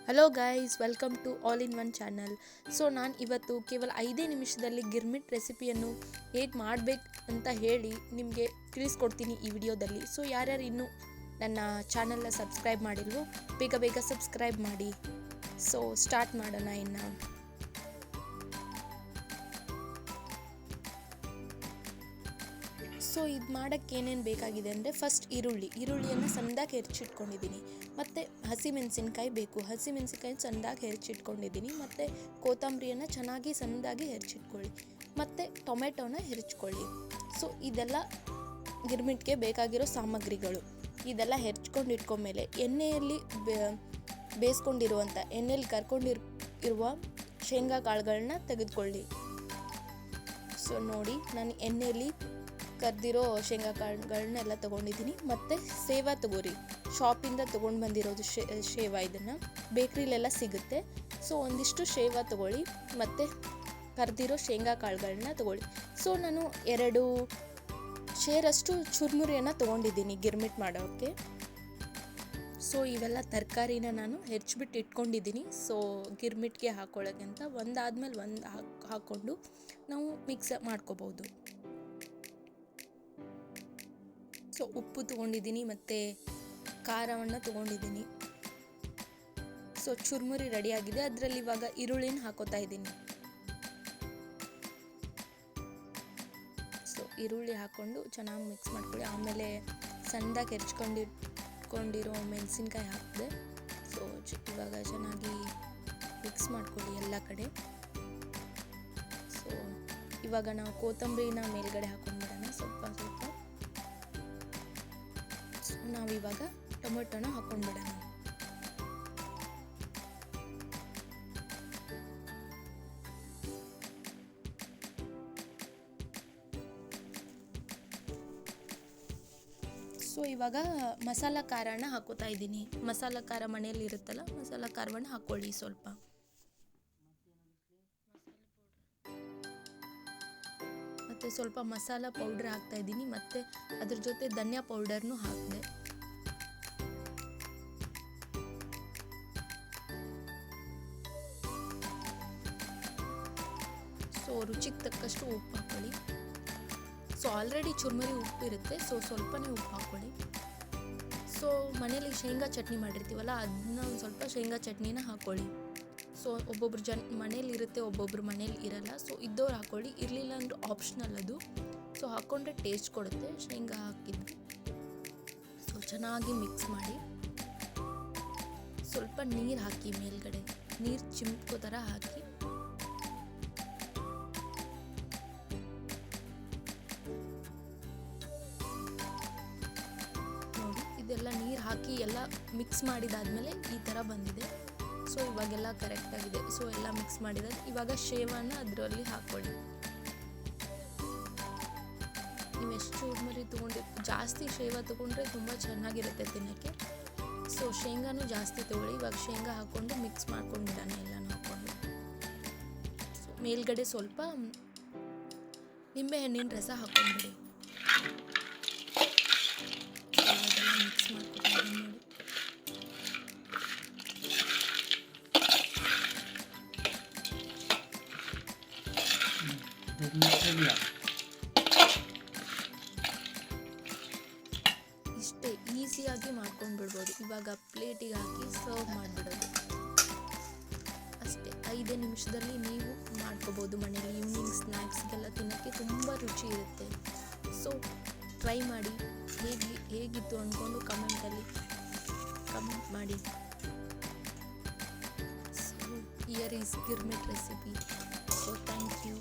Hello guys, welcome to all in one channel. So ನಾನು ಇವತ್ತು ಕೇವಲ 5 ನಿಮಿಷದಲ್ಲಿ ಗಿರ್ಮಿಟ್ ರೆಸಿಪಿಯನ್ನು ಹೇಗೆ ಮಾಡಬೇಕು ಅಂತ ಹೇಳಿ ನಿಮಗೆ ತಿಳಿಸ್ಕೊಡ್ತೀನಿ ಈ ವಿಡಿಯೋದಲ್ಲಿ. ಸೊ ಯಾರ್ಯಾರು ಇನ್ನೂ ನನ್ನ ಚಾನಲ್ನ ಸಬ್ಸ್ಕ್ರೈಬ್ ಮಾಡಿಲ್ವೋ ಬೇಗ ಬೇಗ ಸಬ್ಸ್ಕ್ರೈಬ್ ಮಾಡಿ. ಸೊ ಸ್ಟಾರ್ಟ್ ಮಾಡೋಣ ಇನ್ನು. ಸೊ ಇದು ಮಾಡೋಕ್ಕೆ ಏನೇನು ಬೇಕಾಗಿದೆ ಅಂದರೆ, ಫಸ್ಟ್ ಈರುಳ್ಳಿಯನ್ನು ಸಣ್ಣದಾಗಿ ಹೆಚ್ಚಿಟ್ಕೊಂಡಿದ್ದೀನಿ. ಮತ್ತು ಹಸಿಮೆಣಸಿನ್ಕಾಯಿ ಬೇಕು, ಹಸಿಮೆಣಸಿನ್ಕಾಯಿ ಸಣ್ಣದಾಗಿ ಹೆಚ್ಚಿಟ್ಕೊಂಡಿದ್ದೀನಿ. ಮತ್ತು ಕೊತ್ತಂಬರಿಯನ್ನು ಚೆನ್ನಾಗಿ ಸಣ್ಣದಾಗಿ ಹೆಚ್ಚಿಟ್ಕೊಳ್ಳಿ. ಮತ್ತು ಟೊಮೆಟೊನ ಹೆರ್ಚ್ಕೊಳ್ಳಿ. ಸೊ ಇದೆಲ್ಲ ಗಿರ್ಮಿಟ್ಗೆ ಬೇಕಾಗಿರೋ ಸಾಮಗ್ರಿಗಳು. ಇದೆಲ್ಲ ಹೆರ್ಚ್ಕೊಂಡು ಇಟ್ಕೊಂಡ್ಮೇಲೆ ಎಣ್ಣೆಯಲ್ಲಿ ಬೇಯಿಸ್ಕೊಂಡಿರುವಂಥ ಎಣ್ಣೆಯಲ್ಲಿ ಕರ್ಕೊಂಡಿರುವ ಶೇಂಗಾ ಕಾಳುಗಳನ್ನ ತೆಗೆದುಕೊಳ್ಳಿ. ಸೊ ನೋಡಿ, ನಾನು ಎಣ್ಣೆಯಲ್ಲಿ ಕರ್ದಿರೋ ಶೇಂಗಾ ಕಾಳುಗಳನ್ನೆಲ್ಲ ತೊಗೊಂಡಿದ್ದೀನಿ. ಮತ್ತು ಸೇವಾ ತಗೋರಿ, ಶಾಪಿಂದ ತೊಗೊಂಡು ಬಂದಿರೋದು ಶೇವಾ. ಇದನ್ನು ಬೇಕ್ರಿಲೆಲ್ಲ ಸಿಗುತ್ತೆ. ಸೊ ಒಂದಿಷ್ಟು ಶೇವಾ ತೊಗೊಳ್ಳಿ ಮತ್ತು ಕರ್ದಿರೋ ಶೇಂಗಾ ಕಾಳುಗಳನ್ನ ತೊಗೊಳ್ಳಿ. ಸೊ ನಾನು 2 ಶೇರಷ್ಟು ಚುರುಮುರಿಯನ್ನು ತೊಗೊಂಡಿದ್ದೀನಿ ಗಿರ್ಮಿಟ್ ಮಾಡೋಕ್ಕೆ. ಸೊ ಇವೆಲ್ಲ ತರಕಾರಿನ ನಾನು ಹೆಚ್ಚಿಬಿಟ್ಟು ಇಟ್ಕೊಂಡಿದ್ದೀನಿ. ಸೊ ಗಿರ್ಮಿಟ್ಗೆ ಹಾಕೊಳ್ಳೋಕ್ಕೆ ಅಂತ ಒಂದಾದ್ಮೇಲೆ ಒಂದು ಹಾಕ್ಕೊಂಡು ನಾವು ಮಿಕ್ಸ್ ಮಾಡ್ಕೋಬೋದು. ಸೊ ಉಪ್ಪು ತೊಗೊಂಡಿದ್ದೀನಿ ಮತ್ತು ಖಾರವನ್ನು ತೊಗೊಂಡಿದ್ದೀನಿ. ಸೊ ಚುರುಮುರಿ ರೆಡಿಯಾಗಿದೆ. ಅದರಲ್ಲಿ ಇವಾಗ ಈರುಳ್ಳಿನ ಹಾಕೋತಾ ಇದ್ದೀನಿ. ಸೊ ಈರುಳ್ಳಿ ಹಾಕ್ಕೊಂಡು ಚೆನ್ನಾಗಿ ಮಿಕ್ಸ್ ಮಾಡ್ಕೊಳ್ಳಿ. ಆಮೇಲೆ ಸಣ್ಣದಾಗಿ ಹೆಚ್ಕೊಂಡಿರೋ ಮೆಣಸಿನ್ಕಾಯಿ ಹಾಕಿದೆ. ಸೊ ಇವಾಗ ಚೆನ್ನಾಗಿ ಮಿಕ್ಸ್ ಮಾಡ್ಕೊಳ್ಳಿ ಎಲ್ಲ ಕಡೆ. ಸೊ ಇವಾಗ ನಾವು ಕೊತ್ತಂಬರಿನ ಮೇಲ್ಗಡೆ ಹಾಕೊಂಡ್ಬಿಡೋಣ ಸ್ವಲ್ಪ. ನಾವಿವಾಗ ಟೊಮೆಟೊನ ಹಾಕೊಂಡ್ಬಿಡೋಣ. ಸೊ ಇವಾಗ ಮಸಾಲ ಖಾರನ ಹಾಕೋತಾ ಇದ್ದೀನಿ. ಮಸಾಲ ಖಾರ ಮನೆಯಲ್ಲಿ ಇರುತ್ತಲ್ಲ, ಮಸಾಲ ಖಾರವನ್ನು ಹಾಕೊಳ್ಳಿ ಸ್ವಲ್ಪ. ಮತ್ತು ಸ್ವಲ್ಪ ಮಸಾಲ ಪೌಡ್ರ್ ಹಾಕ್ತಾ ಇದ್ದೀನಿ. ಮತ್ತು ಅದ್ರ ಜೊತೆ ಧನಿಯಾ ಪೌಡರ್ನು ಹಾಕಿದೆ. ಸೊ ರುಚಿಗೆ ತಕ್ಕಷ್ಟು ಉಪ್ಪು ಹಾಕ್ಕೊಳ್ಳಿ. ಸೊ ಆಲ್ರೆಡಿ ಚುರುಮುರಿ ಉಪ್ಪು ಇರುತ್ತೆ, ಸೊ ಸ್ವಲ್ಪನೇ ಉಪ್ಪು ಹಾಕ್ಕೊಳ್ಳಿ. ಸೊ ಮನೇಲಿ ಶೇಂಗಾ ಚಟ್ನಿ ಮಾಡಿರ್ತೀವಲ್ಲ, ಅದನ್ನ ಒಂದು ಸ್ವಲ್ಪ ಶೇಂಗಾ ಚಟ್ನಿನ ಹಾಕ್ಕೊಳ್ಳಿ. ಸೊ ಒಬ್ಬೊಬ್ರು ಮನೇಲಿ ಇರುತ್ತೆ, ಒಬ್ಬೊಬ್ರು ಮನೇಲಿ ಇರಲ್ಲ. ಸೊ ಇದ್ದವ್ರು ಹಾಕ್ಕೊಳ್ಳಿ, ಇರಲಿಲ್ಲ ಅಂದ್ರೆ ಆಪ್ಷನಲ್ ಅದು. ಸೊ ಹಾಕ್ಕೊಂಡ್ರೆ ಟೇಸ್ಟ್ ಕೊಡುತ್ತೆ ಶೇಂಗಾ ಹಾಕಿದ್ದು. ಸೊ ಚೆನ್ನಾಗಿ ಮಿಕ್ಸ್ ಮಾಡಿ. ಸ್ವಲ್ಪ ನೀರು ಹಾಕಿ, ಮೇಲ್ಗಡೆ ನೀರು ಚಿಮ್ಕೋ ಥರ ಹಾಕಿ. ನೋಡಿ, ಇದೆಲ್ಲ ನೀರು ಹಾಕಿ ಎಲ್ಲ ಮಿಕ್ಸ್ ಮಾಡಿದಾದ್ಮೇಲೆ ಈ ಥರ ಬಂದಿದೆ. ಸೊ ಇವಾಗೆಲ್ಲ ಕರೆಕ್ಟಾಗಿದೆ. ಸೊ ಎಲ್ಲ ಮಿಕ್ಸ್ ಮಾಡಿದಾಗ ಇವಾಗ ಶೇವಾನ ಅದರಲ್ಲಿ ಹಾಕ್ಕೊಳ್ಳಿ. ನೀವು ಎಷ್ಟು ಚೂರ್ಮರಿ ಜಾಸ್ತಿ ಶೇವ ತೊಗೊಂಡ್ರೆ ತುಂಬ ಚೆನ್ನಾಗಿರುತ್ತೆ ತಿನ್ನೋಕ್ಕೆ. ಸೊ ಶೇಂಗಾನು ಜಾಸ್ತಿ ತೊಗೊಳ್ಳಿ. ಇವಾಗ ಶೇಂಗಾ ಹಾಕ್ಕೊಂಡು ಮಿಕ್ಸ್ ಮಾಡ್ಕೊಂಡ್ಬಿಡೋಣ ಎಲ್ಲನೂ ಹಾಕ್ಕೊಂಡು. ಸೊ ಮೇಲ್ಗಡೆ ಸ್ವಲ್ಪ ನಿಂಬೆಹಣ್ಣಿನ ರಸ ಹಾಕ್ಕೊಂಡ್ಬಿಡಿ. ಇವಾಗೆಲ್ಲ ಮಿಕ್ಸ್ ಮಾಡ್ಕೊಂಡು ನೋಡಿ. ಇಷ್ಟೇ ಈಸಿಯಾಗಿ ಮಾಡ್ಕೊಂಡು ಬಿಡ್ಬೋದು. ಇವಾಗ ಪ್ಲೇಟಿಗೆ ಹಾಕಿ ಸರ್ವ್ ಮಾಡಿಬಿಡೋದು ಅಷ್ಟೇ. 5 ನಿಮಿಷದಲ್ಲಿ ನೀವು ಮಾಡ್ಕೋಬೋದು ಮನೇಲಿ. ಈವ್ನಿಂಗ್ ಸ್ನ್ಯಾಕ್ಸ್ಗೆಲ್ಲ ತಿನ್ನೋಕ್ಕೆ ತುಂಬ ರುಚಿ ಇರುತ್ತೆ. ಸೊ ಟ್ರೈ ಮಾಡಿ. ಹೇಗಿತ್ತು ಅಂದ್ಕೊಂಡು ಕಮೆಂಟ್ ಮಾಡಿ. So here is girmit recipe. So thank you.